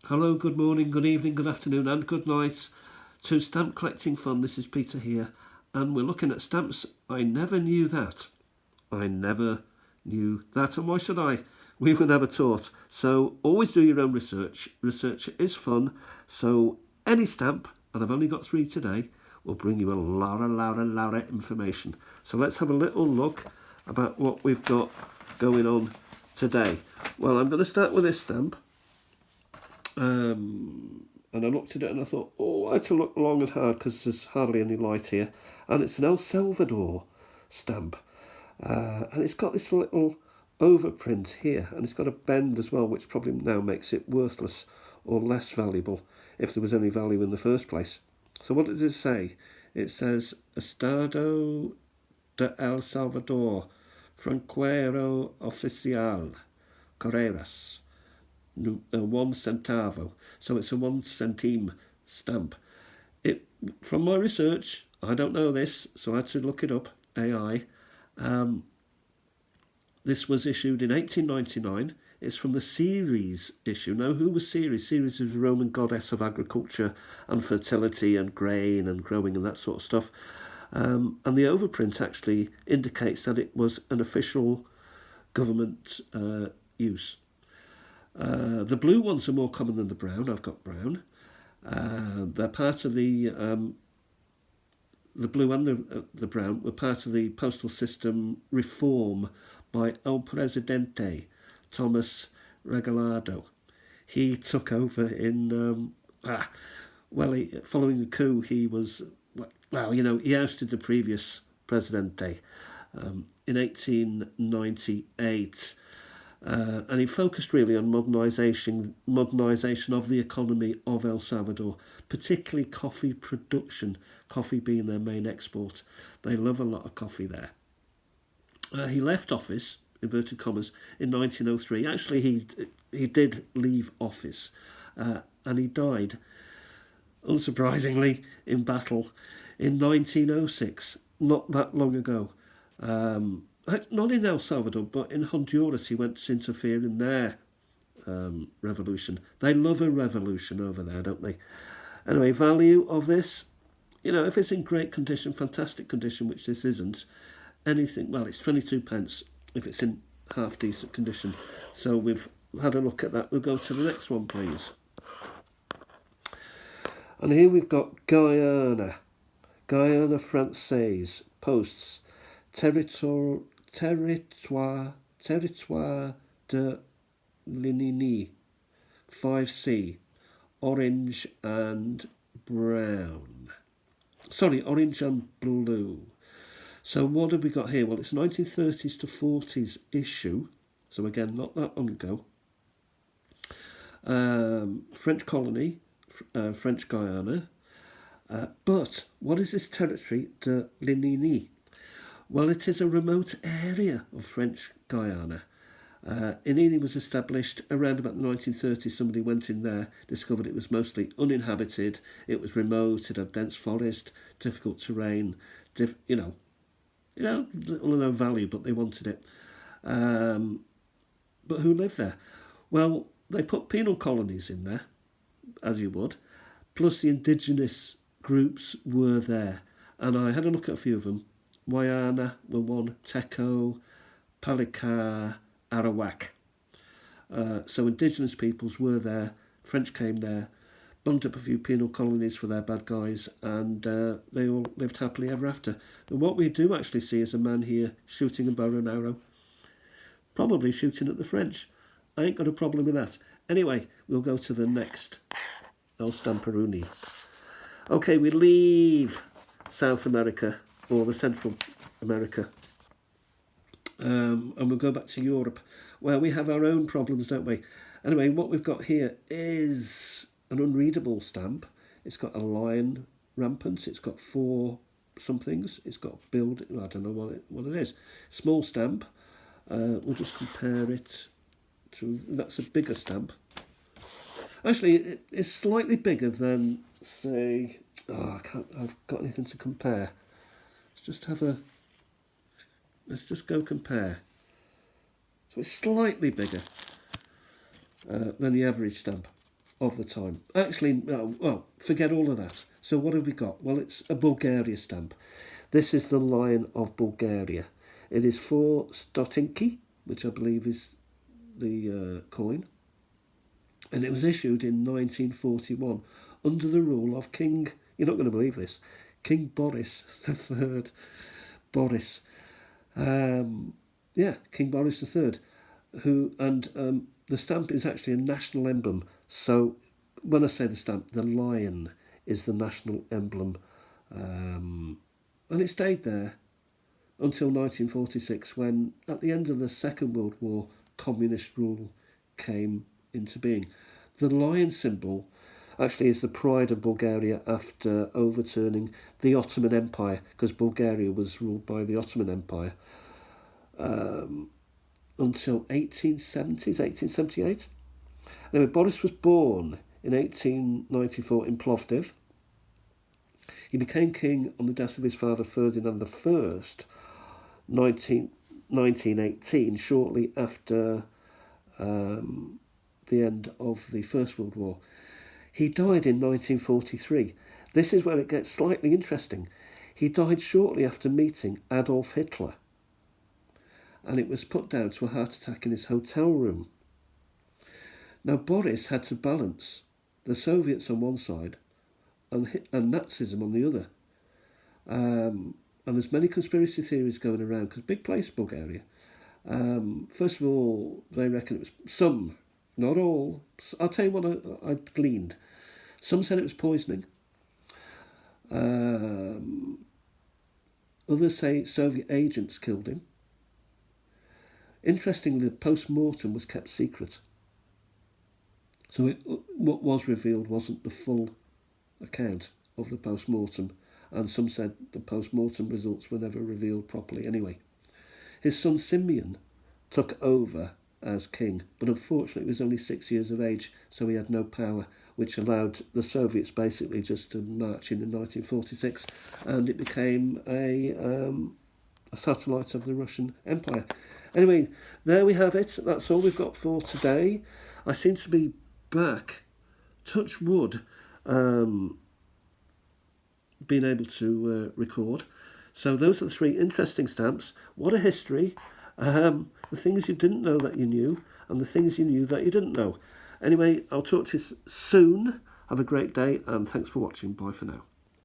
Hello, good morning, good evening, good afternoon and good night to Stamp Collecting Fun. This is Peter here and we're looking at stamps. I never knew that. I never knew that, and why should I? We were never taught. So always do your own research. Research is fun. So any stamp, and I've only got 3 today, will bring you a lot of information. So let's have a little look about what we've got going on today. Well, I'm going to start with this stamp. And I looked at it and I thought, oh, I had to look long and hard because there's hardly any light here. And it's an El Salvador stamp. And it's got this little overprint here, and it's got a bend as well, which probably now makes it worthless or less valuable if there was any value in the first place. So what does it say? It says Estado de El Salvador, Franquero Oficial, Carreras, 1 centavo. So it's a 1 centime stamp. From my research, I don't know this, so I had to look it up, AI. This was issued in 1899. It's from the Ceres issue. Now, who was Ceres? Ceres is a Roman goddess of agriculture and fertility and grain and growing and that sort of stuff. And the overprint actually indicates that it was an official government use. The blue ones are more common than the brown. I've got brown. They're part of the blue and the brown were part of the postal system reform by El Presidente Thomas Regalado. He took over in following the coup. He was he ousted the previous Presidente in 1898. And he focused really on modernisation of the economy of El Salvador, particularly coffee production, coffee being their main export. They love a lot of coffee there. He left office, inverted commas, in 1903. Actually, he did leave office, and he died, unsurprisingly, in battle in 1906, not that long ago. Not in El Salvador, but in Honduras. He went to interfere in their revolution. They love a revolution over there, don't they? Anyway, value of this, if it's in great condition, fantastic condition, which this isn't, it's 22 pence if it's in half decent condition. So we've had a look at that. We'll go to the next one, please. And here we've got Guyana Francaise, posts, territoire de Linini, 5C, orange and brown. Orange and blue. So what have we got here? Well, it's 1930s to 40s issue. So again, not that long ago. French colony, French Guyana. But what is this territory de Linini? Well, it is a remote area of French Guyana. Inini was established around about the 1930s. Somebody went in there, discovered it was mostly uninhabited, it was remote, it had dense forest, difficult terrain, little or no value, but they wanted it. But who lived there? Well, they put penal colonies in there, as you would, plus the indigenous groups were there. And I had a look at a few of them. Wayana were one, Teco, Palika, Arawak. So indigenous peoples were there, French came there, bumped up a few penal colonies for their bad guys, and they all lived happily ever after. And what we do actually see is a man here shooting a bow and arrow, probably shooting at the French. I ain't got a problem with that. Anyway, we'll go to the next, El Stamperuni. Okay, we leave South America, or the Central America, and we'll go back to Europe, where we have our own problems, don't we? Anyway, what we've got here is an unreadable stamp. It's got a lion rampant. It's got 4 somethings. It's got build. I don't know what it is. Small stamp. We'll just compare it to. That's a bigger stamp. Actually, it's slightly bigger than, say. I've got anything to compare. Let's just go compare. So it's slightly bigger than the average stamp of the time. Actually, well, forget all of that. So what have we got? Well, it's a Bulgaria stamp. This is the Lion of Bulgaria. It is 4 stotinki, which I believe is the coin. And it was issued in 1941 under the rule of King, you're not going to believe this, King Boris III. Boris. King Boris III. The stamp is actually a national emblem. So when I say the stamp, the lion is the national emblem. And it stayed there until 1946, when at the end of the Second World War, communist rule came into being. The lion symbol actually is the pride of Bulgaria after overturning the Ottoman Empire, because Bulgaria was ruled by the Ottoman Empire until 1878. Anyway, Boris was born in 1894 in Plovdiv. He became king on the death of his father Ferdinand I, 1918, shortly after the end of the First World War. He died in 1943. This is where it gets slightly interesting. He died shortly after meeting Adolf Hitler, and it was put down to a heart attack in his hotel room. Now, Boris had to balance the Soviets on one side and Nazism on the other. And there's many conspiracy theories going around, because big place, Bulgaria. First of all, they reckon it was some, not all. I'll tell you what I gleaned. Some said it was poisoning. Others say Soviet agents killed him. Interestingly, the post-mortem was kept secret. So what was revealed wasn't the full account of the post-mortem, and some said the post-mortem results were never revealed properly anyway. His son Simeon took over as king, but unfortunately he was only 6 years of age, so he had no power, which allowed the Soviets basically just to march in 1946, and it became a satellite of the Russian Empire. Anyway, there we have it. That's all we've got for today. I seem to be back, touch wood, being able to record. So those are the 3 interesting stamps. What a history. The things you didn't know that you knew, and the things you knew that you didn't know. Anyway, I'll talk to you soon. Have a great day, and thanks for watching. Bye for now.